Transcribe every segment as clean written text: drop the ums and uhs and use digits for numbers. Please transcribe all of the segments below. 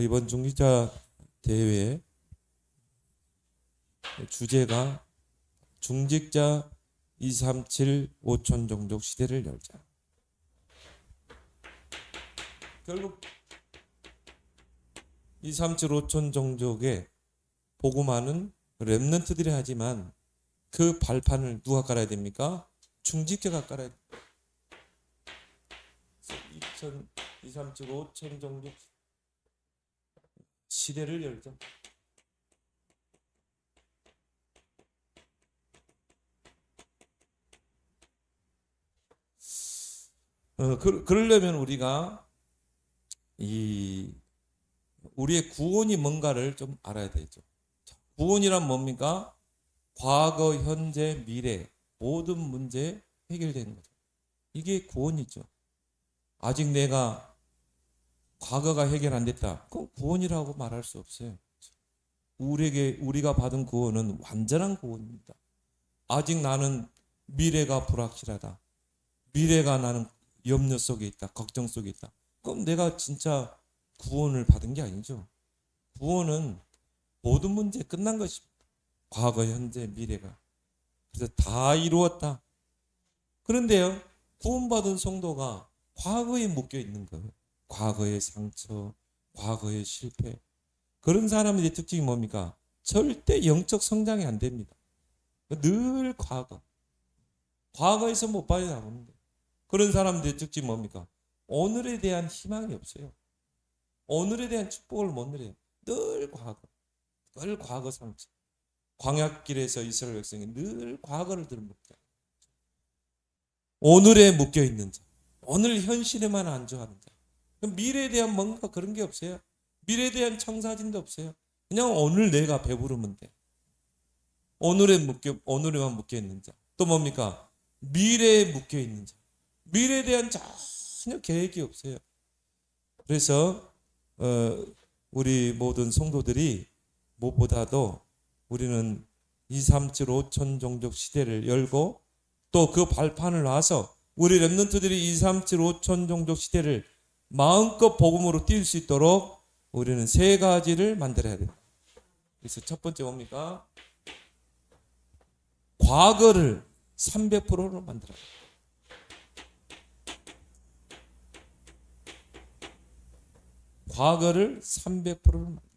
이번 중직자 대회 주제가 중직자 237 5천 종족 시대를 열자. 결국 237 5천 종족에 복음하는 렘넌트들이 하지만 그 발판을 누가 깔아야 됩니까? 중직자가 깔아야 됩니다. 237 5천 종족 시대를 열자. 그러려면 우리가 우리의 구원이 뭔가를 좀 알아야 되죠. 구원이란 뭡니까? 과거, 현재, 미래 모든 문제 해결되는 거죠. 이게 구원이죠. 아직 내가 과거가 해결 안 됐다. 그건 구원이라고 말할 수 없어요. 우리가 받은 구원은 완전한 구원입니다. 아직 나는 미래가 불확실하다. 미래가 나는 염려 속에 있다. 걱정 속에 있다. 그럼 내가 진짜 구원을 받은 게 아니죠. 구원은 모든 문제 끝난 것입니다. 과거, 현재, 미래가. 그래서 다 이루었다. 그런데요, 구원받은 성도가 과거에 묶여 있는 거예요. 과거의 상처, 과거의 실패. 그런 사람들의 특징이 뭡니까? 절대 영적 성장이 안 됩니다. 늘 과거에서 못 빠져나오는데. 그런 사람들의 특징이 뭡니까? 오늘에 대한 희망이 없어요. 오늘에 대한 축복을 못 누려요. 늘 과거 상처. 광야길에서 이스라엘 백성이 늘 과거를 들먹자. 오늘에 묶여 있는 자, 오늘 현실에만 안주하는 자. 미래에 대한 뭔가 그런 게 없어요. 미래에 대한 청사진도 없어요. 그냥 오늘 내가 배부르면 돼. 오늘에만 묶여 있는 자. 또 뭡니까? 미래에 묶여 있는 자. 미래에 대한 전혀 계획이 없어요. 그래서 우리 모든 성도들이 무엇보다도 우리는 237 5천 종족 시대를 열고 또 그 발판을 놔서 우리 렘넌트들이 237 5천 종족 시대를 마음껏 복음으로 뛸 수 있도록 우리는 세 가지를 만들어야 됩니다. 그래서 첫 번째 뭡니까? 과거를 300%로 만들어야 됩니다. 과거를 300%로 만들어야 됩니다.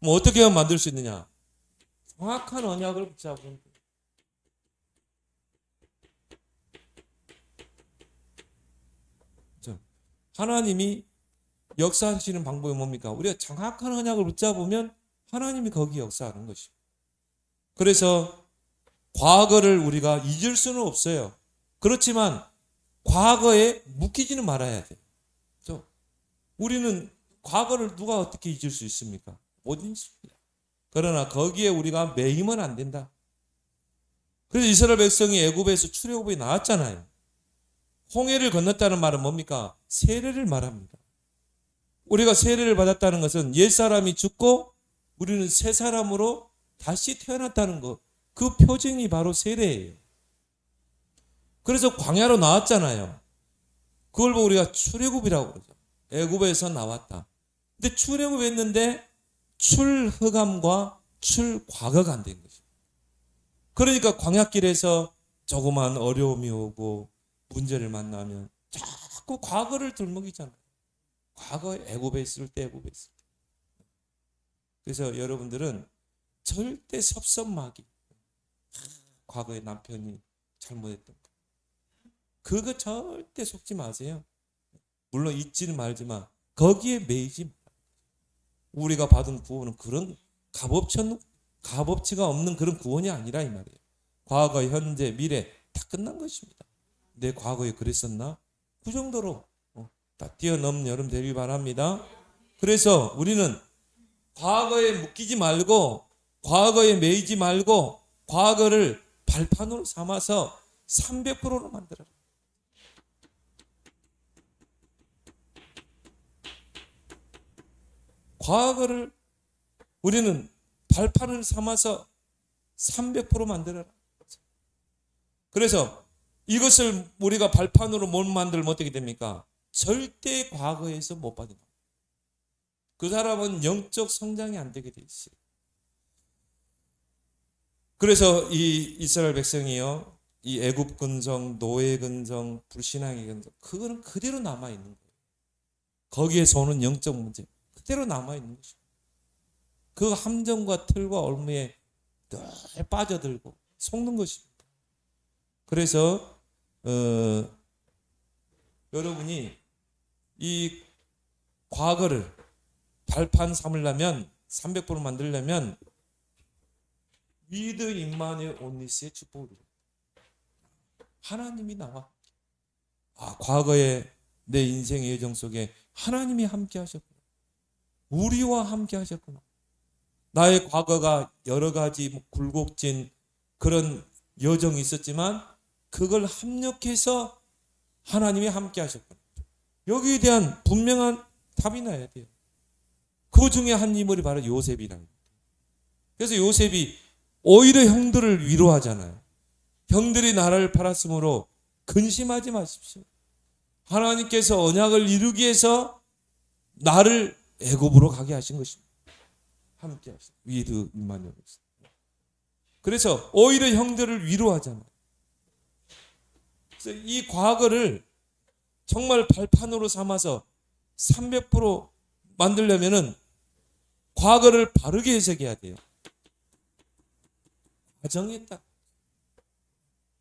뭐 어떻게 하면 만들 수 있느냐? 정확한 언약을 붙잡으면 돼요. 하나님이 역사하시는 방법이 뭡니까? 우리가 정확한 언약을 붙잡으면 하나님이 거기 역사하는 것이죠. 그래서 과거를 우리가 잊을 수는 없어요. 그렇지만 과거에 묶이지는 말아야 돼요. 우리는 과거를 누가 어떻게 잊을 수 있습니까? 못 잊습니다. 그러나 거기에 우리가 매이면 안 된다. 그래서 이스라엘 백성이 애굽에서 출애굽이 나왔잖아요. 홍해를 건넜다는 말은 뭡니까? 세례를 말합니다. 우리가 세례를 받았다는 것은 옛사람이 죽고 우리는 새 사람으로 다시 태어났다는 것. 그 표징이 바로 세례예요. 그래서 광야로 나왔잖아요. 그걸 보고 우리가 출애굽이라고 그러죠. 애굽에서 나왔다. 근데 출애굽했는데 출흑암과 출과거가 안 된 것이죠. 그러니까 광야길에서 조그만 어려움이 오고 문제를 만나면 자꾸 과거를 들먹이잖아요. 과거에 애굽에 있을 때. 그래서 여러분들은 절대 섭섭마귀, 과거에 남편이 잘못했던 거, 그거 절대 속지 마세요. 물론 잊지는 말지만 거기에 매이지 마세요. 우리가 받은 구원은 그런 값어치가 없는 그런 구원이 아니라 이 말이에요. 과거, 현재, 미래 다 끝난 것입니다. 내 과거에 그랬었나? 그 정도로 다 뛰어넘는 여러분 되길 바랍니다. 그래서 우리는 과거에 묶이지 말고 과거에 매이지 말고 과거를 발판으로 삼아서 300%로 만들어라. 과거를 우리는 발판을 삼아서 300% 만들어라. 그래서 이것을 우리가 발판으로 못 만들면 어떻게 됩니까? 절대 과거에서 못 빠져나옵니다. 그 사람은 영적 성장이 안 되게 돼 있어요. 그래서 이 이스라엘 백성이요, 이 애굽 근성, 노예 근성, 불신앙의 근성, 그거는 그대로 남아 있는 거예요. 거기에서 오는 영적 문제 그대로 남아 있는 것이죠. 그 함정과 틀과 올무에 늘 빠져들고 속는 것입니다. 그래서 여러분이 이 과거를 발판 삼으려면 300% 만들려면 위드 임마누엘 온리스의 축복을 하나님이 나와 과거에 내 인생의 여정 속에 하나님이 함께 하셨구나. 우리와 함께 하셨구나. 나의 과거가 여러 가지 굴곡진 그런 여정이 있었지만 그걸 합력해서 하나님이 함께 하셨구나. 여기에 대한 분명한 답이 나야 돼요. 그 중에 한 인물이 바로 요셉이라는 거예요. 그래서 요셉이 오히려 형들을 위로하잖아요. 형들이 나를 팔았으므로 근심하지 마십시오. 하나님께서 언약을 이루기 위해서 나를 애굽으로 가게 하신 것입니다. 함께 하신 위드 임마누엘. 그래서 오히려 형들을 위로하잖아요. 그래서 이 과거를 정말 발판으로 삼아서 300% 만들려면은 과거를 바르게 해석해야 돼요. 과정에 딱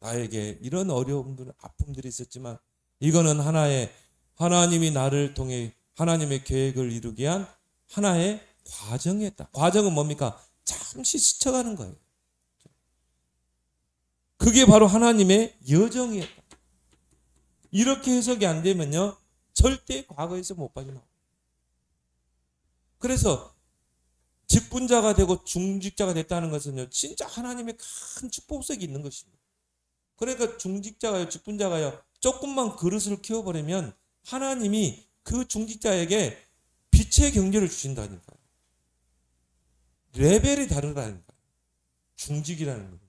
나에게 이런 어려움들, 아픔들이 있었지만 이거는 하나의 하나님이 나를 통해 하나님의 계획을 이루기 위한 하나의 과정이었다. 과정은 뭡니까? 잠시 스쳐가는 거예요. 그게 바로 하나님의 여정이었다. 이렇게 해석이 안 되면요, 절대 과거에서 못 빠져나와요. 그래서 직분자가 되고 중직자가 됐다는 것은요, 진짜 하나님의 큰 축복 속에 있는 것입니다. 그러니까 중직자가요, 직분자가요, 조금만 그릇을 키워버리면 하나님이 그 중직자에게 빛의 경제를 주신다니까요. 레벨이 다르다니까요. 중직이라는 거예요.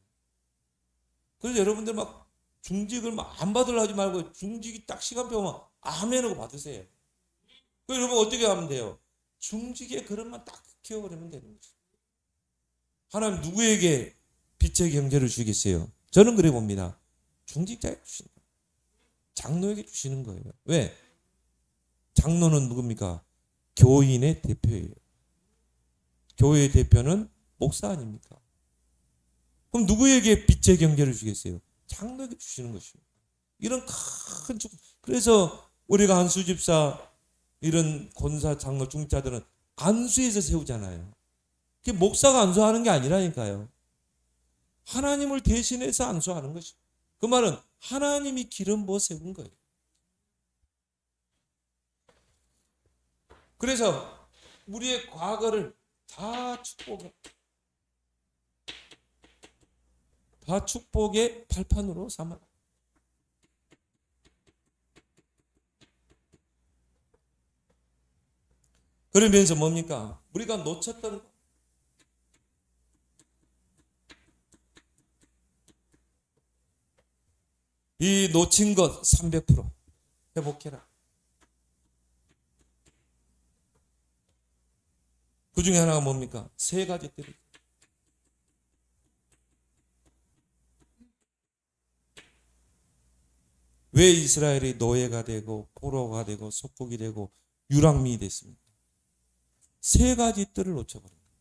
그래서 여러분들 막 중직을 막 안 받으려 하지 말고 중직이 딱 시간표 오면 아멘 하고 받으세요. 그 여러분 어떻게 하면 돼요? 중직의 그릇만 딱 키워버리면 되는 거죠. 하나님 누구에게 빛의 경제를 주시겠어요? 저는 그래 봅니다. 중직자에게 주신다. 장로에게 주시는 거예요. 왜? 장로는 누굽니까? 교인의 대표예요. 교회의 대표는 목사 아닙니까? 그럼 누구에게 빛의 경제를 주겠어요? 장로에게 주시는 것입니다. 이런 큰 축복. 그래서 우리가 안수 집사, 이런 권사, 장로, 중자들은 안수해서 세우잖아요. 그게 목사가 안수하는 게 아니라니까요. 하나님을 대신해서 안수하는 것이죠. 그 말은 하나님이 기름 부어 세운 거예요. 그래서 우리의 과거를 다 축복의 발판으로 삼아라. 그러면서 뭡니까? 우리가 놓쳤던 것. 이 놓친 것 300% 회복해라. 그 중에 하나가 뭡니까? 세 가지 뜰이. 왜 이스라엘이 노예가 되고 포로가 되고 속국이 되고 유랑민이 됐습니까? 세 가지 뜰을 놓쳐버린 거예요.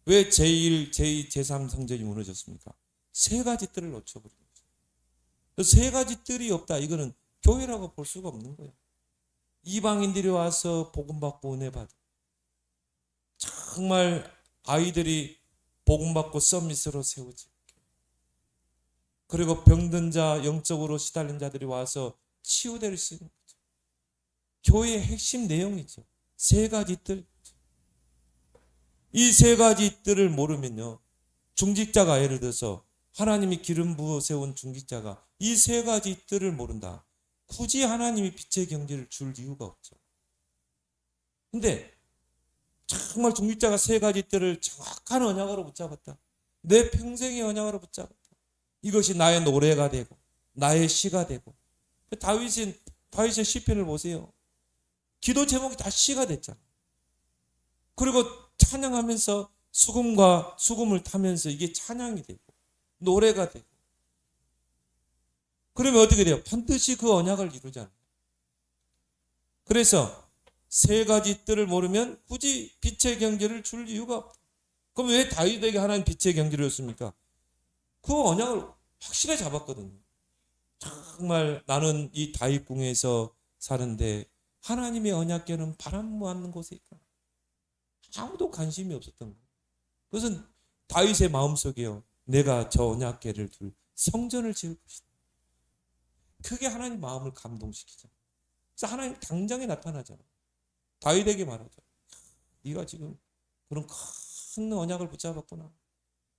왜 제1, 제2, 제3 성전이 무너졌습니까? 세 가지 뜰을 놓쳐버린 거죠. 세 가지 뜰이 없다. 이거는 교회라고 볼 수가 없는 거예요. 이방인들이 와서 복음받고 은혜받아. 정말 아이들이 복음받고 서밋으로 세우지. 그리고 병든 자, 영적으로 시달린 자들이 와서 치유될 수 있는 거죠. 교회의 핵심 내용이죠. 세 가지 뜰. 이 세 가지 뜰을 모르면요, 중직자가 예를 들어서 하나님이 기름 부어 세운 중직자가 이 세 가지 뜰을 모른다. 굳이 하나님이 빛의 경제를 줄 이유가 없죠. 근데 정말 중직자가 세 가지 뜰을 정확한 언약으로 붙잡았다. 내 평생의 언약으로 붙잡았다. 이것이 나의 노래가 되고 나의 시가 되고. 다윗의 시편을 보세요. 기도 제목이 다 시가 됐잖아요. 그리고 찬양하면서 수금과 수금을 타면서 이게 찬양이 되고 노래가 되고, 그러면 어떻게 돼요? 반드시 그 언약을 이루잖아요. 그래서 세 가지 뜰을 모르면 굳이 빛의 경계를 줄 이유가 없다. 그럼 왜 다윗에게 하나님 빛의 경계를 줬습니까? 그 언약을 확실히 잡았거든요. 정말 나는 이 다윗궁에서 사는데 하나님의 언약궤는 바람 모았는 곳에 있구나. 아무도 관심이 없었던 거예요. 그것은 다윗의 마음속에요. 내가 저 언약궤를 둘 성전을 지을 것이다. 그게 하나님 마음을 감동시키잖아요. 그래서 하나님 당장에 나타나잖아요. 다윗에게 말하죠. 네가 지금 그런 큰 언약을 붙잡았구나.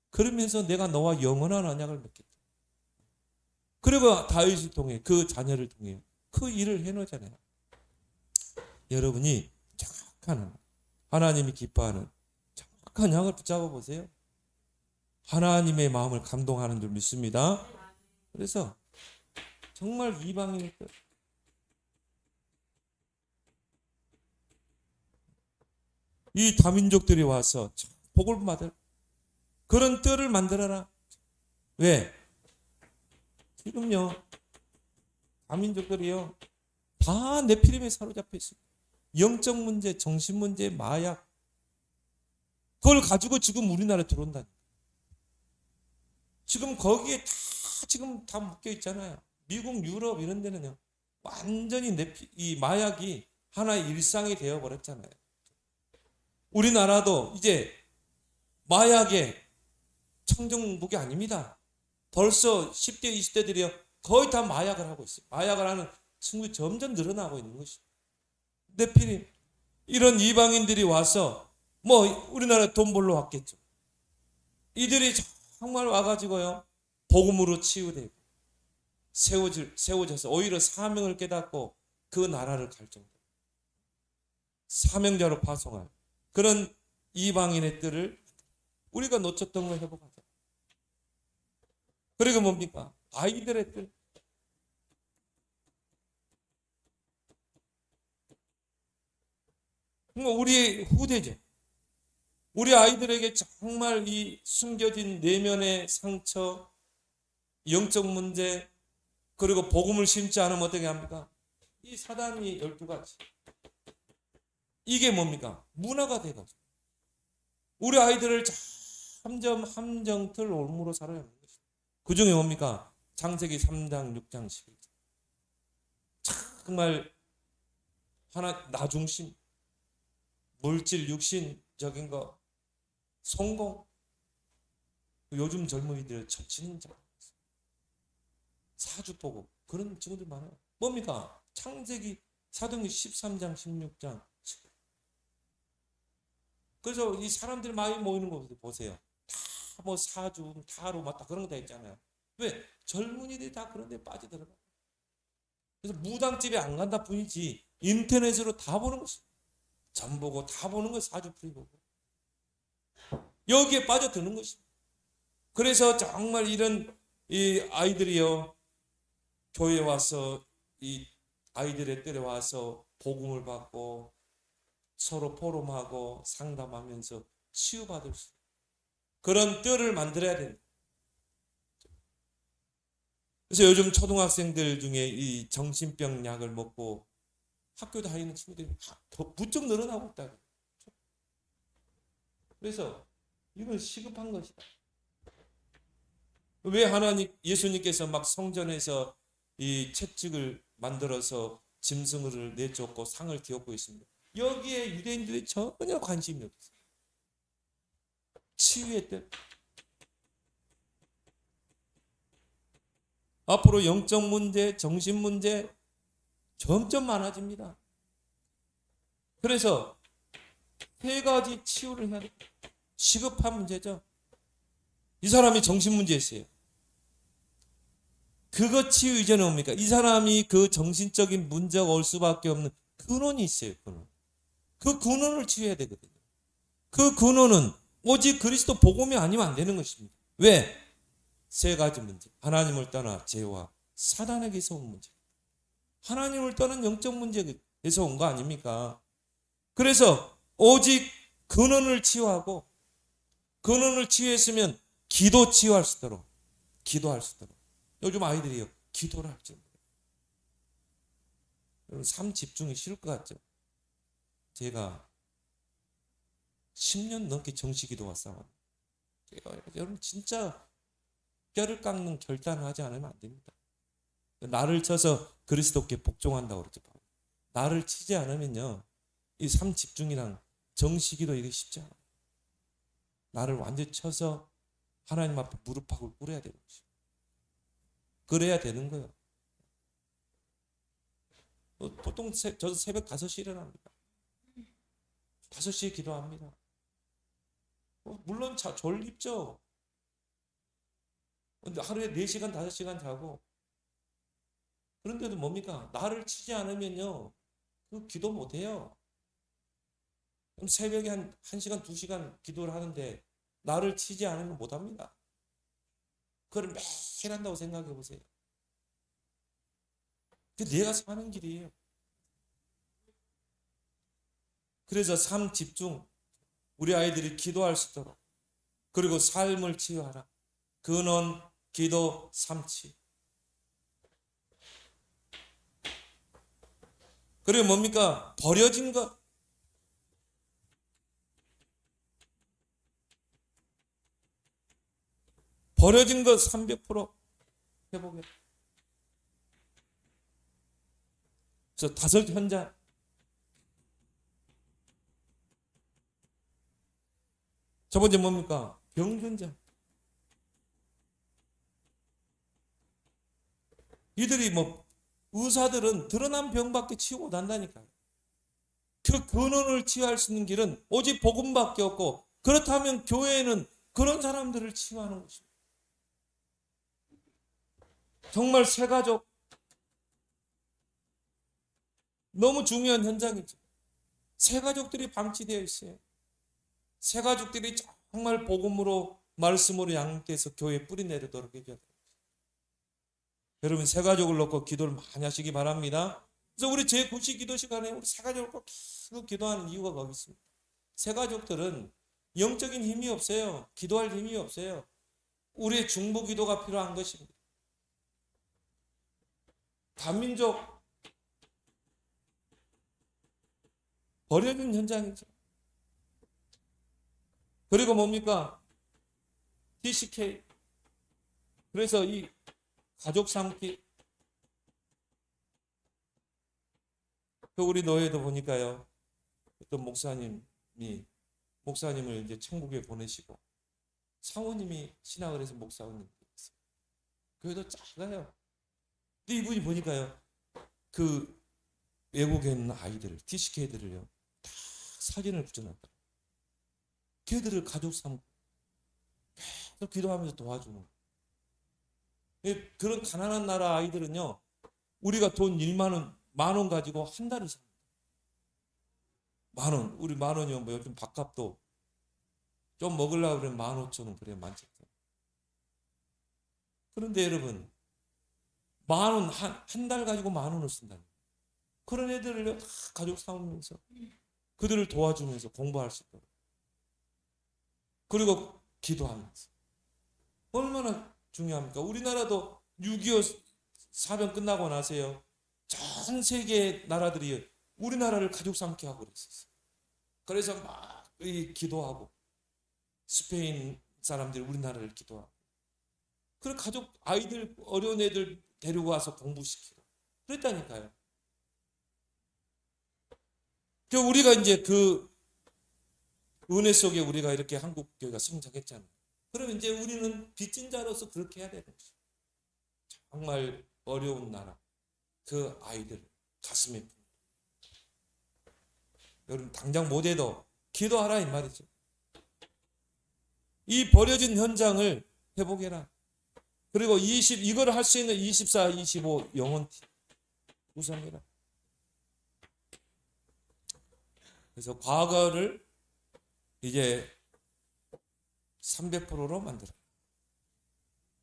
그러면서 내가 너와 영원한 언약을 맺겠다. 그리고 다윗을 통해 그 자녀를 통해 그 일을 해놓잖아요. 여러분이 정확한 하나님이 기뻐하는 정확한 언약을 붙잡아 보세요. 하나님의 마음을 감동하는 줄 믿습니다. 그래서 정말 이방인들 이 다민족들이 와서 복을 받을 그런 뜰을 만들어라. 왜? 지금요 다민족들이요 다 네피림에 사로잡혀 있어요. 영적 문제, 정신 문제, 마약, 그걸 가지고 지금 우리나라에 들어온다니까. 지금 거기에 지금 다 묶여 있잖아요. 미국, 유럽 이런 데는요 완전히 이 마약이 하나의 일상이 되어 버렸잖아요. 우리나라도 이제 마약의 청정국이 아닙니다. 벌써 10대, 20대들이요 거의 다 마약을 하고 있어요. 마약을 하는 친구들이 점점 늘어나고 있는 것이죠. 네피림 이런 이방인들이 와서 뭐 우리나라 돈 벌러 왔겠죠. 이들이 정말 와가지고요 복음으로 치유되고 세워져서 오히려 사명을 깨닫고 그 나라를 갈 정도 사명자로 파송할 그런 이방인의 뜰을 우리가 놓쳤던 걸 회복하자. 그리고 뭡니까? 아이들의 뜰. 우리 후대죠. 우리 아이들에게 정말 이 숨겨진 내면의 상처, 영적 문제, 그리고 복음을 심지 않으면 어떻게 합니까? 이 사단이 12가지. 이게 뭡니까? 문화가 돼가지고. 우리 아이들을 점점 함정틀 올무로 살아야 하는 것이죠. 그 중에 뭡니까? 창세기 3장, 6장, 11장. 정말 하나 나 중심, 물질, 육신적인 거, 성공. 요즘 젊은이들 처치는 자, 사주보고 그런 친구들 많아요. 뭡니까? 창세기 사도행전 13장, 16장. 그래서 이 사람들이 많이 모이는 곳 보세요. 다 뭐 사주, 타로 맞다 그런 거 다 있잖아요. 왜? 젊은이들이 다 그런 데 빠져들어가. 그래서 무당집에 안 간다 뿐이지 인터넷으로 다 보는 것이. 점 보고 다 보는 거 사주풀이 보고. 여기에 빠져드는 것이. 그래서 정말 이런 이 아이들이요 교회에 와서 이 아이들의 뜰에 와서 복음을 받고 서로 포럼하고 상담하면서 치유받을 수 있는 그런 뜰을 만들어야 된다. 그래서 요즘 초등학생들 중에 이 정신병 약을 먹고 학교 다니는 친구들이 더 부쩍 늘어나고 있다. 그래서 이건 시급한 것이다. 왜 하나님 예수님께서 막 성전에서 이 채찍을 만들어서 짐승을 내쫓고 상을 뒤엎고 있습니다. 여기에 유대인들이 전혀 관심이 없어요. 치유의 뜰. 앞으로 영적 문제, 정신 문제 점점 많아집니다. 그래서 세 가지 치유를 해야 돼요. 시급한 문제죠. 이 사람이 정신 문제였어요. 그거 치유 이전에 뭡니까? 이 사람이 그 정신적인 문제가 올 수밖에 없는 근원이 있어요. 근원. 그 근원을 치유해야 되거든요. 그 근원은 오직 그리스도 복음이 아니면 안 되는 것입니다. 왜? 세 가지 문제. 하나님을 떠나 죄와 사단에게서 온 문제. 하나님을 떠난 영적 문제에서 온 거 아닙니까? 그래서 오직 근원을 치유하고, 근원을 치유했으면 기도 치유할 수 있도록, 기도할 수 있도록. 요즘 아이들이요, 기도를 할 줄 몰라요. 여러분, 삶 집중이 쉬울 것 같죠? 제가 10년 넘게 정시 기도가 싸워요. 여러분, 진짜 뼈를 깎는 결단을 하지 않으면 안 됩니다. 나를 쳐서 그리스도께 복종한다고 그러죠. 나를 치지 않으면요, 이 삶 집중이랑 정시기도 이게 쉽지 않아요. 나를 완전히 쳐서 하나님 앞에 무릎팍을 꿇어야 되는 것이죠. 그래야 되는 거예요. 보통 저도 새벽 5시에 일어납니다. 5시에 기도합니다. 물론 졸립죠. 근데 하루에 4시간, 5시간 자고. 그런데도 뭡니까? 나를 치지 않으면요, 그 기도 못해요. 그럼 새벽에 한 1시간, 2시간 기도를 하는데 나를 치지 않으면 못합니다. 그걸 매일 한다고 생각해 보세요. 그게 내가 사는 길이에요. 그래서 삶 집중, 우리 아이들이 기도할 수 있도록, 그리고 삶을 치유하라. 근원, 기도, 삶치. 그리고 뭡니까? 버려진 것. 버려진 것 300% 회복해. 그래서 5 현장. 첫 번째 뭡니까? 병현장. 이들이 의사들은 드러난 병밖에 치유고 난다니까요. 그 근원을 치유할 수 있는 길은 오직 복음밖에 없고, 그렇다면 교회는 그런 사람들을 치유하는 것입니다. 정말 새가족, 너무 중요한 현장이죠. 새가족들이 방치되어 있어요. 새가족들이 정말 복음으로, 말씀으로 양육돼서 교회에 뿌리 내리도록 해줘야 돼요. 여러분, 새가족을 놓고 기도를 많이 하시기 바랍니다. 그래서 우리 제9시 기도 시간에 우리 새가족을 꼭 계속 기도하는 이유가 거기 있습니다. 새가족들은 영적인 힘이 없어요. 기도할 힘이 없어요. 우리의 중보 기도가 필요한 것입니다. 다민족, 버려진 현장이죠. 그리고 뭡니까? DCK. 그래서 이 가족 삼기. 우리 노예도 보니까요, 어떤 목사님을 이제 천국에 보내시고, 사모님이 신학을 해서 목사님이 있어요. 교회도 작아요. 근데 이분이 보니까요, 그 외국에 있는 아이들, TCK들을요, 다 사진을 붙여놨다. 걔들을 가족 삼고 계속 기도하면서 도와주는. 그런 가난한 나라 아이들은요, 우리가 돈 1만 원 가지고 한 달을 삽니다. 10,000원. 우리 10,000원이면 요즘 밥값도 좀 먹으려고 그러면 15,000원, 그래 많지. 그런데 여러분, 10,000원, 한 달 가지고 10,000원을 쓴다는. 그런 애들을요, 다 가족 삼으면서 그들을 도와주면서 공부할 수 있도록. 그리고 기도하면서. 얼마나 중요합니까? 우리나라도 6.25 사변 끝나고 나서요, 전 세계 나라들이 우리나라를 가족 삼게 하고 그랬었어요. 그래서 막 기도하고, 스페인 사람들이 우리나라를 기도하고, 그리고 가족, 아이들, 어려운 애들 데리고 와서 공부시키고 그랬다니까요. 우리가 이제 그 은혜 속에 우리가 이렇게 한국 교회가 성장했잖아요. 그러면 이제 우리는 빚진 자로서 그렇게 해야 되는 거죠. 정말 어려운 나라, 그 아이들 가슴에 품고. 여러분, 당장 못해도 기도하라 이 말이죠. 이 버려진 현장을 회복해라. 그리고 이걸 할 수 있는 24, 25 영혼티 구성해라. 그래서 과거를 이제 300%로 만들어.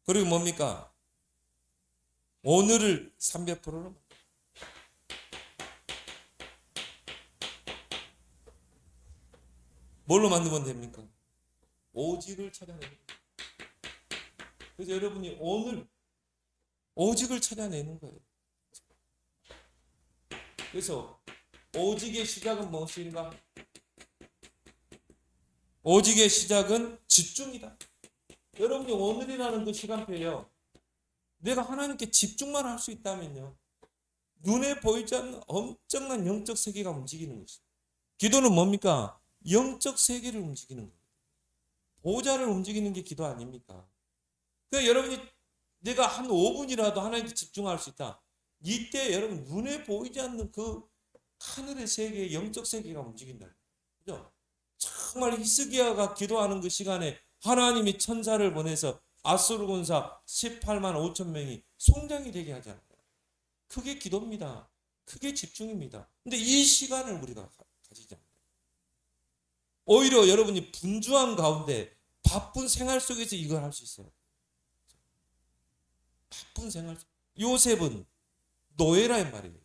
그리고 뭡니까? 오늘을 300%로 만들어. 뭘로 만들면 됩니까? 오직을 찾아내는 거예요. 그래서 여러분이 오늘 오직을 찾아내는 거예요. 그래서 오직의 시작은 무엇인가? 오직의 시작은 집중이다. 여러분이 오늘이라는 그 시간표예요. 내가 하나님께 집중만 할 수 있다면요, 눈에 보이지 않는 엄청난 영적 세계가 움직이는 것이죠. 기도는 뭡니까? 영적 세계를 움직이는 거예요. 보좌를 움직이는 게 기도 아닙니까? 그러니까 여러분이 내가 한 5분이라도 하나님께 집중할 수 있다. 이때 여러분 눈에 보이지 않는 그 하늘의 세계, 영적 세계가 움직인다. 그죠? 정말 히스기야가 기도하는 그 시간에 하나님이 천사를 보내서 아수르 군사 18만 5천 명이 송장이 되게 하잖아요. 그게 기도입니다. 그게 집중입니다. 근데 이 시간을 우리가 가지지 않아요. 오히려 여러분이 분주한 가운데 바쁜 생활 속에서 이걸 할 수 있어요. 바쁜 생활. 요셉은 노예란 말이에요.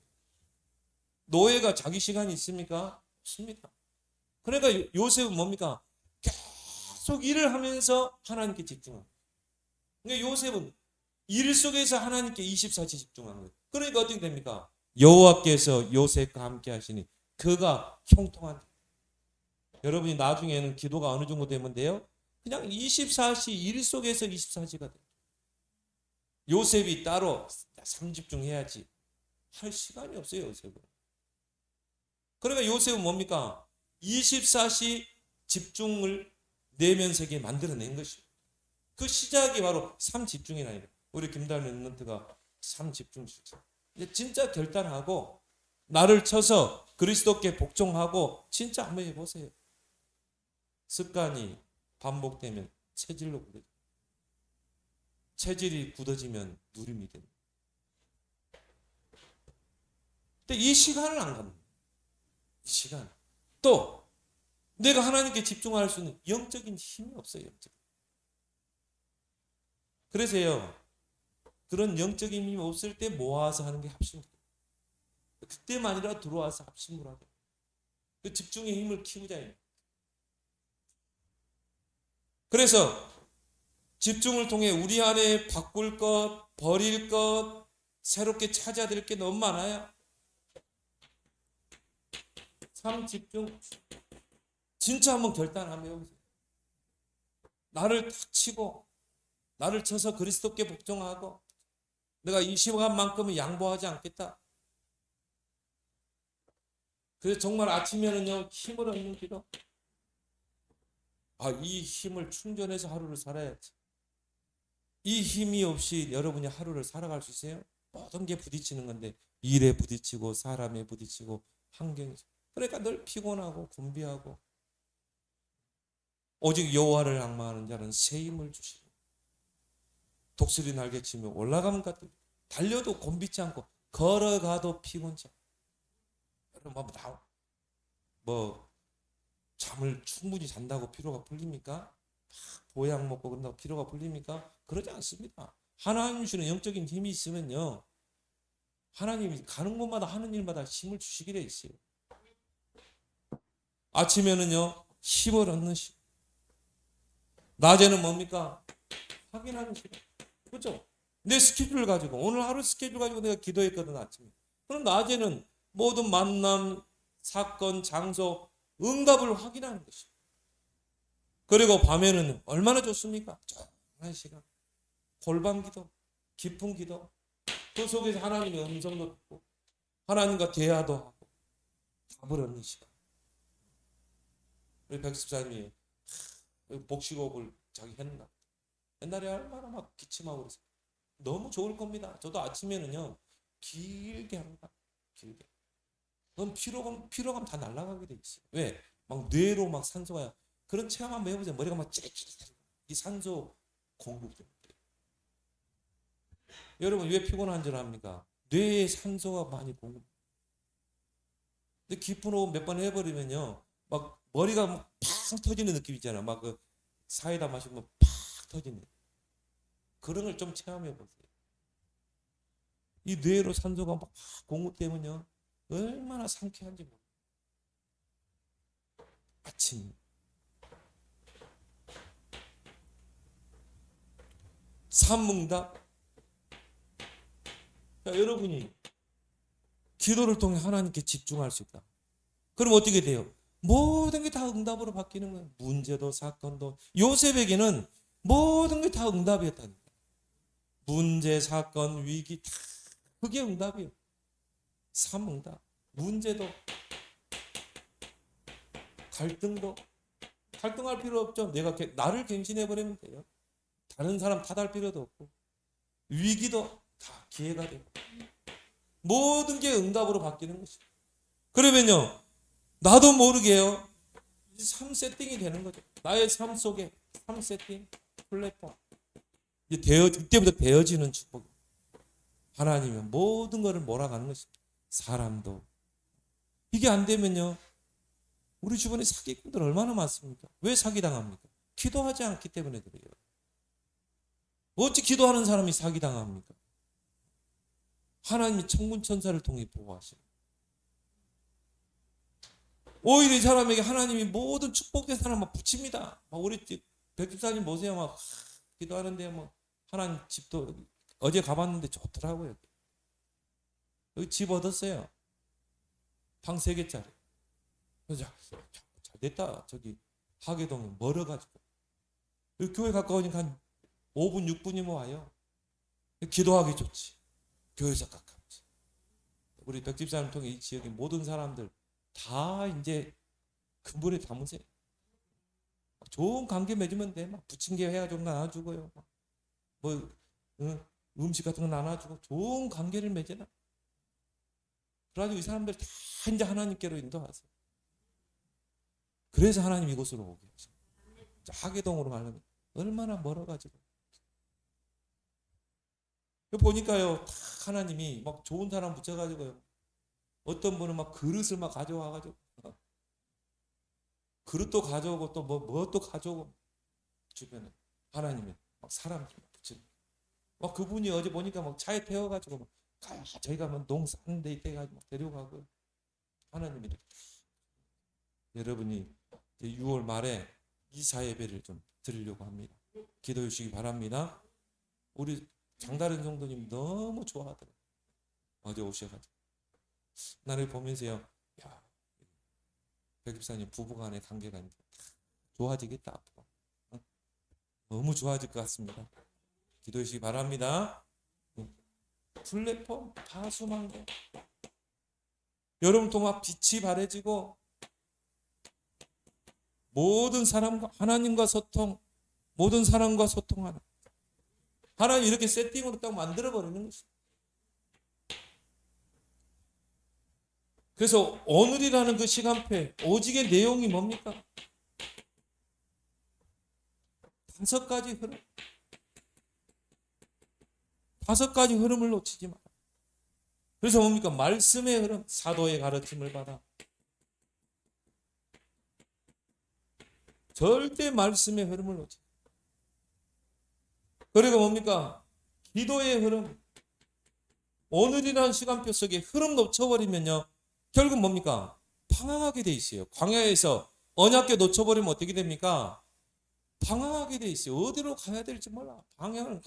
노예가 자기 시간이 있습니까? 없습니다. 그러니까 요셉은 뭡니까? 계속 일을 하면서 하나님께 집중합니다. 그러니까 요셉은 일 속에서 하나님께 24시 집중하는 거예요. 그러니까 어떻게 됩니까? 여호와께서 요셉과 함께 하시니 그가 형통한. 여러분이 나중에는 기도가 어느 정도 되면 돼요? 그냥 24시 일 속에서 24시가 돼요. 요셉이 따로 3집중해야지 할 시간이 없어요. 요셉은. 그러니까 요셉은 뭡니까? 24시 집중을 내면세계에 만들어낸 것이에요. 그 시작이 바로 3집중이라니까. 우리 김달민 런트가 3집중 실천. 이제 진짜 결단하고 나를 쳐서 그리스도께 복종하고 진짜 한번 해보세요. 습관이 반복되면 체질로 굳어져. 체질이 굳어지면 누림이 됩니다. 근데 이 시간을 안 갖는 거예요. 이 시간. 또 내가 하나님께 집중할 수 있는 영적인 힘이 없어요. 그래서요, 그런 영적인 힘이 없을 때 모아서 하는 게 합심이에요. 그때만이라도 들어와서 합심을 하고 그 집중의 힘을 키우자. 그래서 집중을 통해 우리 안에 바꿀 것, 버릴 것, 새롭게 찾아야 될 게 너무 많아요. 3집중 진짜 한번 결단하면 해보세요. 나를 탁 치고 나를 쳐서 그리스도께 복종하고 내가 이 시간만큼은 양보하지 않겠다. 그래서 정말 아침에는요, 힘을 얻는 기도. 이 힘을 충전해서 하루를 살아야지. 이 힘이 없이 여러분이 하루를 살아갈 수 있어요? 모든 게 부딪히는 건데 일에 부딪히고 사람에 부딪히고 환경에. 그러니까 늘 피곤하고 곤비하고 오직 여호와를 앙망하는 자는 새 힘을 주시고 독수리 날개치며 올라가면 같은 달려도 곤비치 않고 걸어가도 피곤치 않고 뭐 잠을 충분히 잔다고 피로가 풀립니까? 보약 먹고 그런다고 피로가 풀립니까? 그러지 않습니다. 하나님 주는 영적인 힘이 있으면요, 하나님이 가는 곳마다 하는 일마다 힘을 주시게 돼 있어요. 아침에는요, 힘을 얻는 시간. 낮에는 뭡니까? 확인하는 시간. 그렇죠? 내 스케줄을 가지고 오늘 하루 스케줄 가지고 내가 기도했거든 아침에. 그럼 낮에는 모든 만남, 사건, 장소, 응답을 확인하는 것이죠. 그리고 밤에는 얼마나 좋습니까? 조용한 시간, 골방 기도, 깊은 기도, 그 속에서 하나님의 음성도 듣고 하나님과 대화도 하고 답을 얻는 시간. 우리 백십사님이 복식호흡을 자기 했나? 옛날에 얼마나 막 기침하고 그랬어요. 너무 좋을 겁니다. 저도 아침에는요, 길게 합니다. 길게. 그럼 피로감 다 날아가게 돼 있어요. 왜? 막 뇌로 막 산소가, 그런 체험 한번 해보세요. 머리가 막 찌릿찌릿. 이 산소 공급 때문에. 여러분 왜 피곤한 줄 압니까? 뇌에 산소가 많이 공급. 근데 깊은 호흡 몇 번 해버리면요, 막 머리가 막 팍 터지는 느낌 있잖아요. 막 그 사이다 마시면 팍 터지는. 그런 걸 좀 체험해 보세요. 이 뇌로 산소가 막 공급되면요, 얼마나 상쾌한지 모르겠어요. 아침 삼응답. 자, 여러분이 기도를 통해 하나님께 집중할 수 있다. 그럼 어떻게 돼요? 모든 게 다 응답으로 바뀌는 거예요. 문제도 사건도. 요셉에게는 모든 게 다 응답이었다는 거예요. 문제, 사건, 위기 다 그게 응답이에요. 삼응답. 문제도 갈등도 갈등할 필요 없죠. 내가 나를 갱신해 버리면 돼요. 다른 사람 탓할 필요도 없고 위기도 다 기회가 되고 모든 게 응답으로 바뀌는 것이죠. 그러면요 나도 모르게요 3세팅이 되는 거죠. 나의 삶 속에 3세팅 플랫폼 이때부터 되어지는 축복. 하나님은 모든 것을 몰아가는 것입니다. 사람도. 이게 안 되면요 우리 주변에 사기꾼들 얼마나 많습니까? 왜 사기당합니까? 기도하지 않기 때문에 그래요. 어찌 기도하는 사람이 사기당합니까? 하나님이 천군 천사를 통해 보호하시고 오히려 이 사람에게 하나님이 모든 축복된 사람 막 붙입니다. 막 우리 백집사님 보세요. 막 기도하는데 뭐 하나님 집도 어제 가봤는데 좋더라고요. 여기 집 얻었어요. 방 3개짜리. 그래서 잘 됐다. 저기 하계동에 멀어가지고 여기 교회 가까우니까 한 5분 6분이면 와요. 기도하기 좋지. 교회에서 가깝지. 우리 백집사님 통해 이 지역의 모든 사람들 다 이제 근본에 담으세요. 좋은 관계 맺으면 돼. 막 부침개 해가지고 나눠주고요. 뭐 음식 같은 거 나눠주고 좋은 관계를 맺어놔. 그래가지고 이 사람들 다 이제 하나님께로 인도하세요. 그래서 하나님 이곳으로 오게 하셔. 하계동으로 가려면 얼마나 멀어가지고. 보니까요, 다 하나님이 막 좋은 사람 붙여가지고요. 어떤 분은 막 그릇을 막 가져와가지고 그릇도 가져오고 또 뭐 또 가져오고 주변에 하나님이 막 사람들 붙이는. 막 그분이 어제 보니까 막 차에 태워가지고 막 저희가 뭐 농 사는데 이때 가지고 막 데려가고 하나님이 이렇게. 여러분이 6월 말에 이사 예배를 좀 드리려고 합니다. 기도해 주시기 바랍니다. 우리 장다른 성도님 너무 좋아하더라고요. 어제 오셔가지고 나를 보면서요, 야, 백집사님 부부간의 관계가 이제 좋아지겠다 앞으로. 너무 좋아질 것 같습니다. 기도해 주시기 바랍니다. 플랫폼 파수망대. 여러분 동안 빛이 바래지고 모든 사람과 하나님과 소통, 모든 사람과 소통하는. 하나님 이렇게 세팅으로 딱 만들어 버리는 것입니다. 그래서 오늘이라는 그 시간표에 오직의 내용이 뭡니까? 5가지 흐름. 5가지 흐름을 놓치지 마라. 그래서 뭡니까? 말씀의 흐름, 사도의 가르침을 받아. 절대 말씀의 흐름을 놓치지. 그리고 뭡니까? 기도의 흐름. 오늘이라는 시간표 속에 흐름 놓쳐버리면요. 결국 뭡니까? 방황하게 돼 있어요. 광야에서 언약궤 놓쳐버리면 어떻게 됩니까? 방황하게 돼 있어요. 어디로 가야 될지 몰라. 방향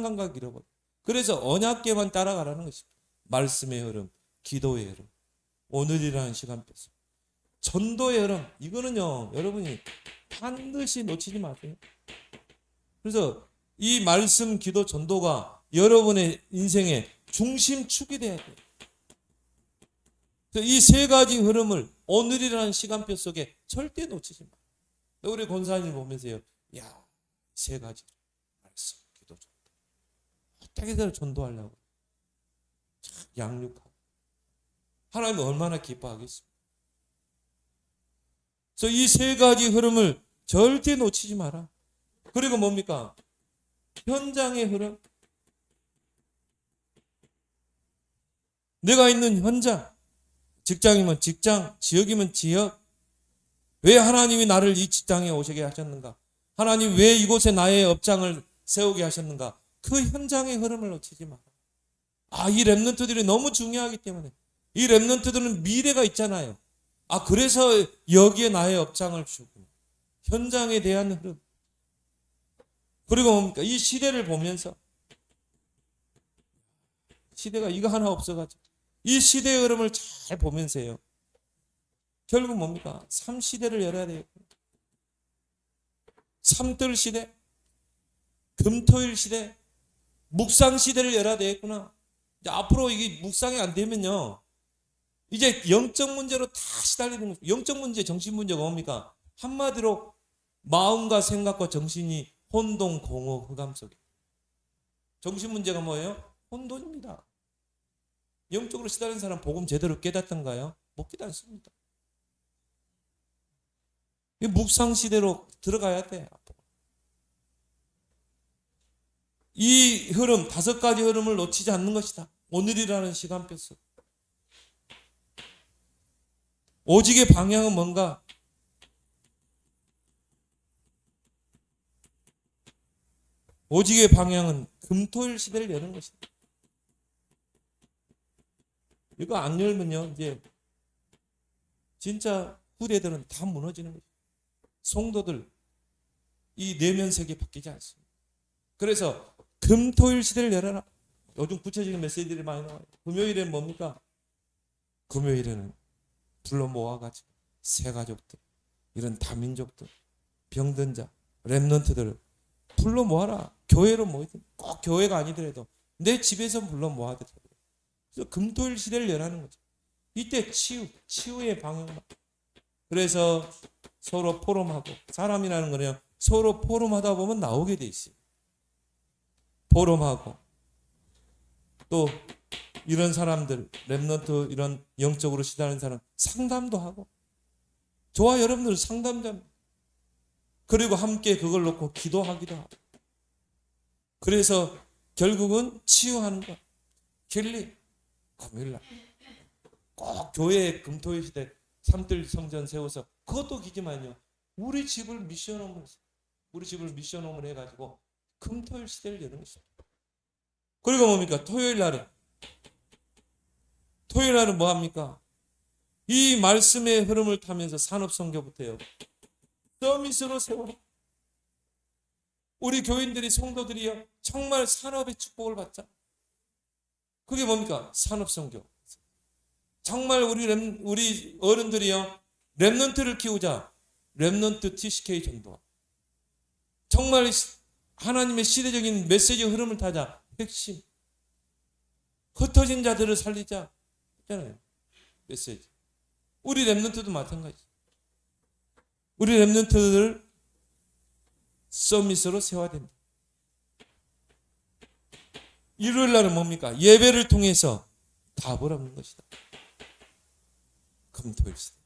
감각 잃어버려. 그래서 언약궤만 따라가라는 것입니다. 말씀의 흐름, 기도의 흐름. 오늘이라는 시간표 속. 전도의 흐름. 이거는요. 여러분이 반드시 놓치지 마세요. 그래서 이 말씀, 기도, 전도가 여러분의 인생의 중심축이 돼야 돼요. 이 3가지 흐름을 오늘이라는 시간표 속에 절대 놓치지 마. 우리 권사님 보면서요. 야, 3가지 말씀, 기도, 전도. 어떻게든 전도하려고. 참 양육하고. 하나님은 얼마나 기뻐하겠습니까? 그래서 이 3가지 흐름을 절대 놓치지 마라. 그리고 뭡니까? 현장의 흐름. 내가 있는 현장. 직장이면 직장, 지역이면 지역. 왜 하나님이 나를 이 직장에 오시게 하셨는가? 하나님 왜 이곳에 나의 업장을 세우게 하셨는가? 그 현장의 흐름을 놓치지 마라. 이 렘넌트들이 너무 중요하기 때문에. 이 렘넌트들은 미래가 있잖아요. 그래서 여기에 나의 업장을 주고 현장에 대한 흐름. 그리고 뭡니까? 이 시대를 보면서 시대가 이거 하나 없어가지고 이 시대의 흐름을 잘 보면서요. 결국 뭡니까? 3시대를 열어야 돼요. 3뜰 시대, 금토일 시대, 묵상 시대를 열어야 되겠구나. 이제 앞으로 이게 묵상이 안 되면요. 이제 영적 문제로 다 시달리는 거죠. 영적 문제, 정신 문제가 뭡니까? 한마디로 마음과 생각과 정신이 혼동, 공허, 흑암 속에. 정신 문제가 뭐예요? 혼돈입니다. 영적으로 시달리는 사람 복음 제대로 깨닫던가요? 못 깨닫습니다. 이 묵상 시대로 들어가야 돼. 이 흐름, 5가지 흐름을 놓치지 않는 것이다. 오늘이라는 시간표 속. 오직의 방향은 뭔가? 오직의 방향은 금토일 시대를 여는 것이다. 이거 안 열면요, 이제 진짜 후대들은 다 무너지는 거죠. 성도들, 이 내면 세계 바뀌지 않습니다. 그래서 금토일 시대를 열어라. 요즘 구체적인 메시지들이 많이 나와요. 금요일에는 뭡니까? 금요일에는 불러 모아가지고 새 가족들, 이런 다민족들, 병든 자, 렘넌트들을 불러 모아라. 교회로 모이든 꼭 교회가 아니더라도 내 집에서 불러 모아더라도. 그래서 금토일 시대를 열하는 거죠. 이때 치유의 방향만. 그래서 서로 포럼하고, 사람이라는 거는 서로 포럼하다 보면 나오게 돼 있어요. 포럼하고, 또 이런 사람들, 렘넌트, 이런 영적으로 시달리는 사람 상담도 하고, 저와 여러분들 상담자, 그리고 함께 그걸 놓고 기도하기도 하고, 그래서 결국은 치유하는 것. 힐링. 금요일날 꼭 교회에 금토일 시대 3뜰 성전 세워서, 그것도 기지만요, 우리 집을 미션홈을 해가지고 금토일 시대를 여는 것입니다. 그리고 뭡니까? 토요일 날은 뭐 합니까? 이 말씀의 흐름을 타면서 산업선교부터요, 서밋으로 세워라. 우리 교인들이, 성도들이요, 정말 산업의 축복을 받자. 그게 뭡니까? 산업선교. 정말 우리 어른들이요, 렘넌트를 키우자. 렘넌트 TCK 전도. 정말 하나님의 시대적인 메시지 흐름을 타자. 핵심. 흩어진 자들을 살리자. 있잖아요. 메시지. 우리 렘넌트도 마찬가지. 우리 렘넌트를 서밋으로 세워야 됩니다. 일요일 날은 뭡니까? 예배를 통해서 답을 얻는 것이다. 금토일 시대.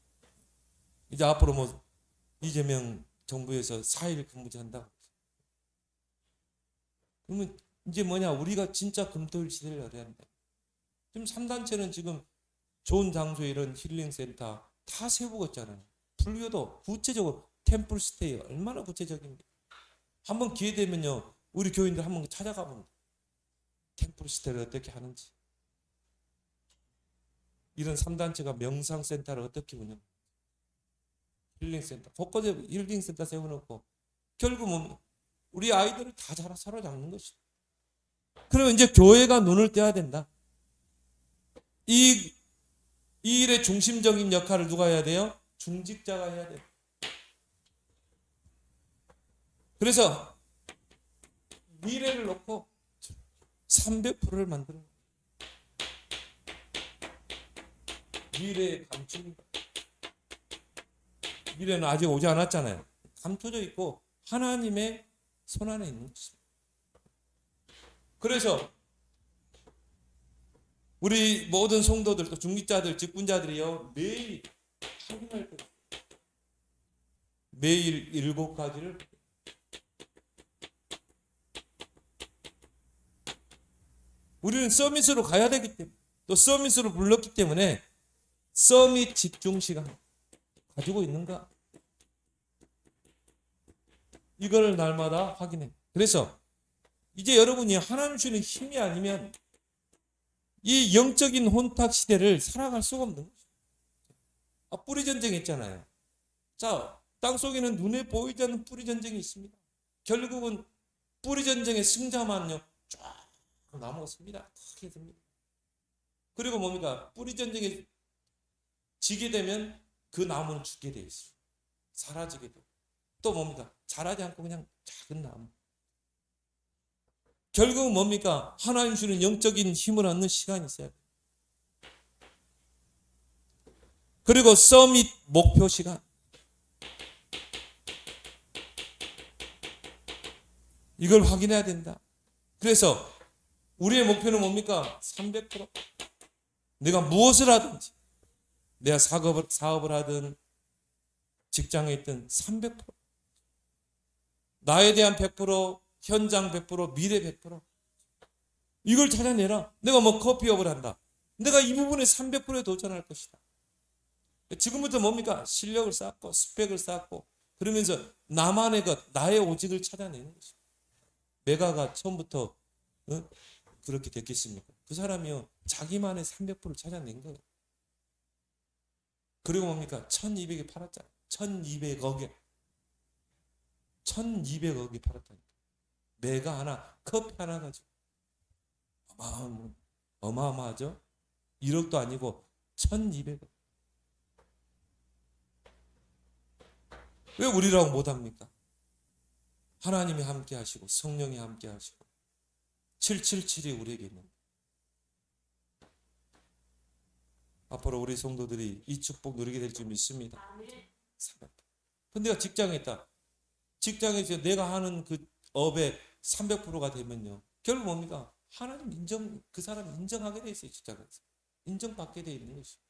이제 앞으로 뭐 이재명 정부에서 4일 근무제 한다고. 그러면 이제 뭐냐? 우리가 진짜 금토일 시대를 열어야 한다. 지금 3단체는 지금 좋은 장소에 이런 힐링센터 다 세우고 있잖아요. 불교도 구체적으로 템플스테이 얼마나 구체적인데. 한번 기회 되면요, 우리 교인들 한번 찾아가 봅니다. 템플스테이를 어떻게 하는지, 이런 3단체가 명상센터를 어떻게 운영, 힐링센터, 곳곳에 힐링센터 세워놓고 결국은 우리 아이들을 다 사로잡는 것이다. 그러면 이제 교회가 눈을 떼야 된다. 이 일의 중심적인 역할을 누가 해야 돼요? 중직자가 해야 돼요. 그래서 미래를 놓고 300%를 만드는 거예요. 미래의 감추입니다. 미래는 아직 오지 않았잖아요. 감춰져 있고 하나님의 손 안에 있는 것입니다. 그래서 우리 모든 성도들, 또 중직자들, 직분자들이요, 매일 확인할 거예요. 매일 7가지를 우리는 서밋으로 가야 되기 때문에, 또 서밋으로 불렀기 때문에 서밋 집중 시간 가지고 있는가? 이걸 날마다 확인해. 그래서 이제 여러분이 하나님 주는 힘이 아니면 이 영적인 혼탁 시대를 살아갈 수가 없는 거죠. 뿌리 전쟁 했잖아요. 자, 땅속에는 눈에 보이지 않는 뿌리 전쟁이 있습니다. 결국은 뿌리 전쟁의 승자만요 쫙 나무가 섭니다. 크게 섭니다. 그리고 뭡니까? 뿌리 전쟁에 지게 되면 그 나무는 죽게 돼 있어요. 사라지게 돼. 또 뭡니까? 자라지 않고 그냥 작은 나무. 결국은 뭡니까? 하나님 주는 영적인 힘을 얻는 시간이 있어요. 그리고 서밋 목표 시간. 이걸 확인해야 된다. 그래서 우리의 목표는 뭡니까? 300%. 내가 무엇을 하든지, 내가 사업을 하든 직장에 있든 300%. 나에 대한 100%, 현장 100%, 미래 100%. 이걸 찾아내라. 내가 뭐 커피업을 한다. 내가 이 부분에 300%에 도전할 것이다. 지금부터 뭡니까? 실력을 쌓고 스펙을 쌓고 그러면서 나만의 것, 나의 오직을 찾아내는 것입니다. 메가가 처음부터 그렇게 됐겠습니까? 그 사람이요 자기만의 300%를 찾아낸 거예요. 그리고 뭡니까? 1200에 팔았잖아요. 1200억에 1200억이 팔았다니까. 메가 하나, 커피 하나 가지고 어마어마하죠? 1억도 아니고 1200억. 왜 우리라고 못합니까? 하나님이 함께 하시고 성령이 함께 하시고 777이 우리에게 있는 거예요. 앞으로 우리 성도들이 이 축복 누리게 될 줄 믿습니다. 근데 내가 직장에 있다. 직장에서 내가 하는 그 업의 300%가 되면요. 결국 뭡니까? 하나님 인정, 그 사람 인정하게 돼 있어요. 직장에서. 인정받게 돼 있는 것이죠.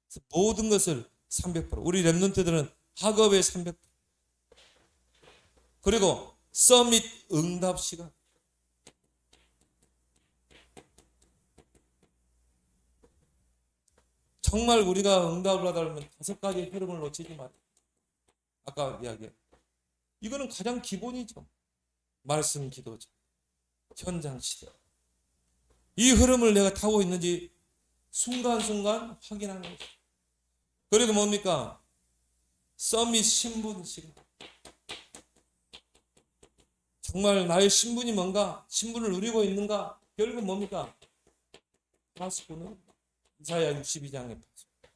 그래서 모든 것을 300%. 우리 랩런트들은 학업의 300%. 그리고 서밋 응답 시간. 정말 우리가 응답을 하려면 5가지 흐름을 놓치지 말아요. 아까 이야기한 이거는 가장 기본이죠. 말씀 기도죠. 현장 시대. 이 흐름을 내가 타고 있는지 순간순간 확인하는 거죠. 그리고 뭡니까? 서밋 신분 시간. 정말 나의 신분이 뭔가? 신분을 누리고 있는가? 결국은 뭡니까? 파수꾼은 이사야 62장에 파수꾼.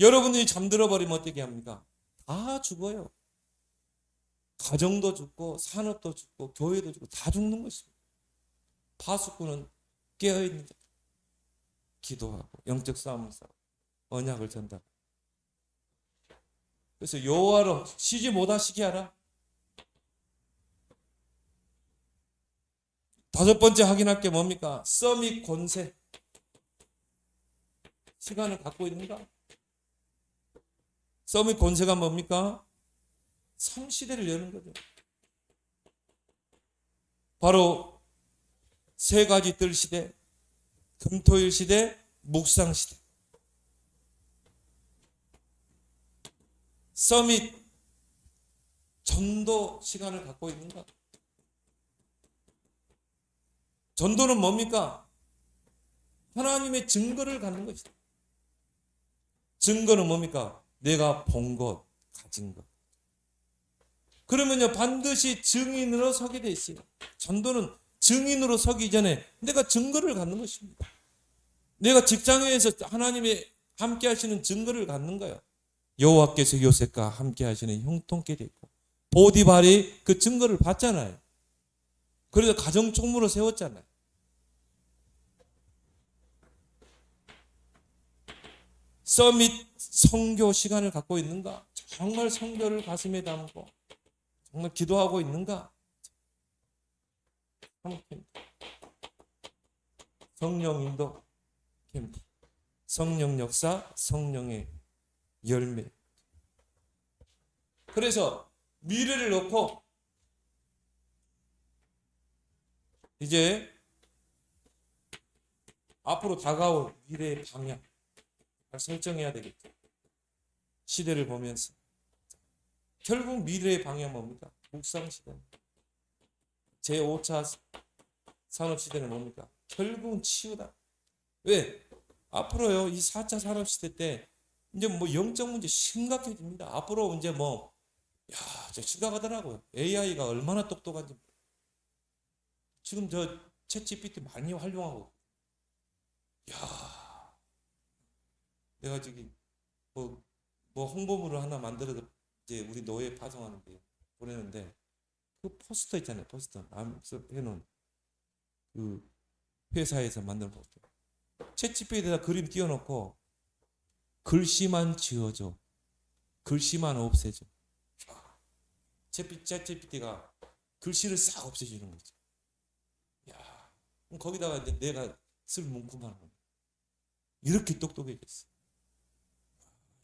여러분들이 잠들어 버리면 어떻게 합니까? 다 죽어요. 가정도 죽고 산업도 죽고 교회도 죽고 다 죽는 것입니다. 파수꾼은 깨어있는 자, 기도하고 영적 싸움을 싸우고 언약을 전달. 그래서 여호와로 쉬지 못하시게 하라. 5번째 확인할 게 뭡니까? 서밋 권세. 시간을 갖고 있는가? 서밋 권세가 뭡니까? 3시대를 여는 거죠. 바로 3가지 뜰 시대, 금토일 시대, 묵상 시대. 서밋 전도 시간을 갖고 있는가? 전도는 뭡니까? 하나님의 증거를 갖는 것이다. 증거는 뭡니까? 내가 본 것, 가진 것. 그러면요 반드시 증인으로 서게 돼 있어요. 전도는 증인으로 서기 전에 내가 증거를 갖는 것입니다. 내가 직장에서 하나님의 함께 하시는 증거를 갖는 거예요. 여호와께서 요셉과 함께 하시는 형통길이 있고 보디발이 그 증거를 봤잖아요. 그래서 가정 총무로 세웠잖아요. 서밋 선교 시간을 갖고 있는가? 정말 선교를 가슴에 담고 정말 기도하고 있는가? 성령 인도 캠프, 성령 역사, 성령의 열매. 그래서 미래를 놓고 이제 앞으로 다가올 미래의 방향 설정해야 되겠죠. 시대를 보면서 결국 미래의 방향 뭡니까? 묵상시대. 제5차 산업시대는 뭡니까? 결국은 치유다. 왜? 앞으로요 이 4차 산업시대 때 이제 뭐 영적 문제 심각해집니다. 앞으로 이제 뭐 야, 저 심각하더라고요. AI가 얼마나 똑똑한지 지금 저 챗GPT 많이 활용하고, 야, 내가 저기 뭐 홍보물을 하나 만들어서 이제 우리 노예에 파송하는데 보내는데 그 포스터 있잖아요. 포스터 남서 해놓은 그 회사에서 만든 포스터. 챗GPT에다 그림 띄워놓고 글씨만 지워줘. 글씨만 없애줘. 챗GPT가 글씨를 싹 없애주는 거죠. 야, 그럼 거기다가 이제 내가 쓸 문구만 하는 거야. 이렇게 똑똑해졌어.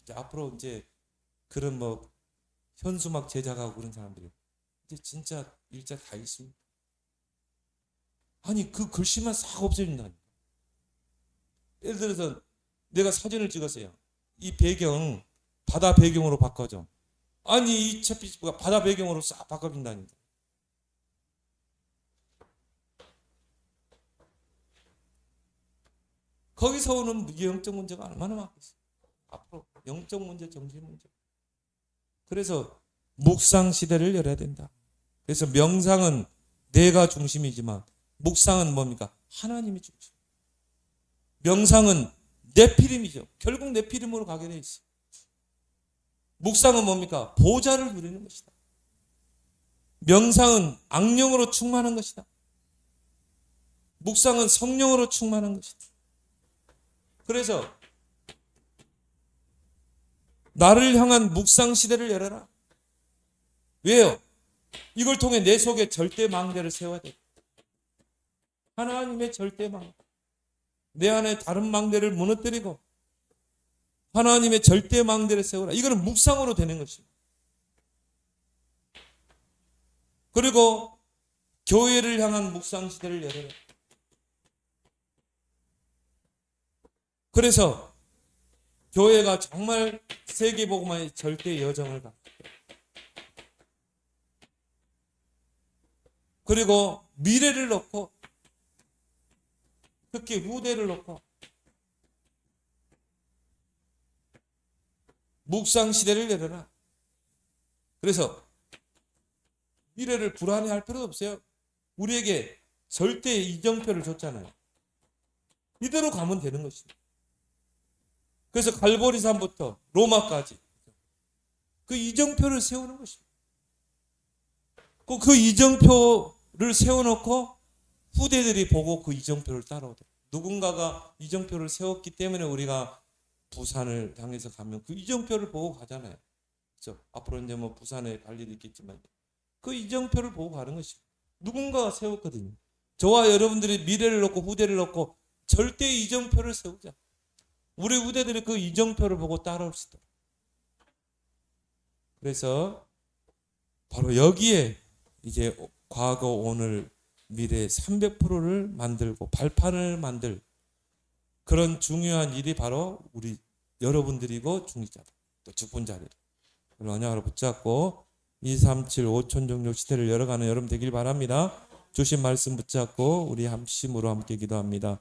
이제 앞으로 이제 그런 뭐 현수막 제작하고 그런 사람들이 이제 진짜 일자 다 있습니다. 아니 그 글씨만 싹 없애준다니까. 예를 들어서 내가 사진을 찍었어요. 이 배경 바다 배경으로 바꿔줘. 아니 이 챗GPT가 바다 배경으로 싹 바꿔준다니까. 거기서 오는 영적 문제가 얼마나 많겠어요. 앞으로 영적 문제, 정신 문제. 그래서 묵상 시대를 열어야 된다. 그래서 명상은 내가 중심이지만 묵상은 뭡니까? 하나님이 중심. 명상은 네피림이죠. 결국 네피림으로 가게 돼 있어요. 묵상은 뭡니까? 보좌를 누리는 것이다. 명상은 악령으로 충만한 것이다. 묵상은 성령으로 충만한 것이다. 그래서 나를 향한 묵상 시대를 열어라. 왜요? 이걸 통해 내 속에 절대 망대를 세워야 돼. 하나님의 절대 망대. 내 안에 다른 망대를 무너뜨리고 하나님의 절대 망대를 세우라. 이거는 묵상으로 되는 것입니다. 그리고 교회를 향한 묵상 시대를 열어라. 그래서 교회가 정말 세계복음화의 절대 여정을 갖고 그리고 미래를 놓고 특히 후대를 놓고 묵상 시대를 열어라. 그래서 미래를 불안해할 필요도 없어요. 우리에게 절대 이정표를 줬잖아요. 이대로 가면 되는 것입니다. 그래서 갈보리산부터 로마까지 그 이정표를 세우는 것입니다. 그 이정표를 세워놓고 후대들이 보고 그 이정표를 따라오더라. 누군가가 이정표를 세웠기 때문에 우리가 부산을 향해서 가면 그 이정표를 보고 가잖아요. 그렇죠? 앞으로 이제 뭐 부산에 갈 일이 있겠지만 그 이정표를 보고 가는 것입니다. 누군가가 세웠거든요. 저와 여러분들이 미래를 놓고 후대를 놓고 절대 이정표를 세우자. 우리 후대들이 그 이정표를 보고 따라올 수 있도록. 그래서 바로 여기에 이제 과거, 오늘, 미래 300%를 만들고 발판을 만들 그런 중요한 일이 바로 우리 여러분들이고 중직자들, 또 직분자들. 언약으로 붙잡고 237 5천 종족 시대를 열어가는 여러분 되길 바랍니다. 주신 말씀 붙잡고 우리 함심으로 함께 기도합니다.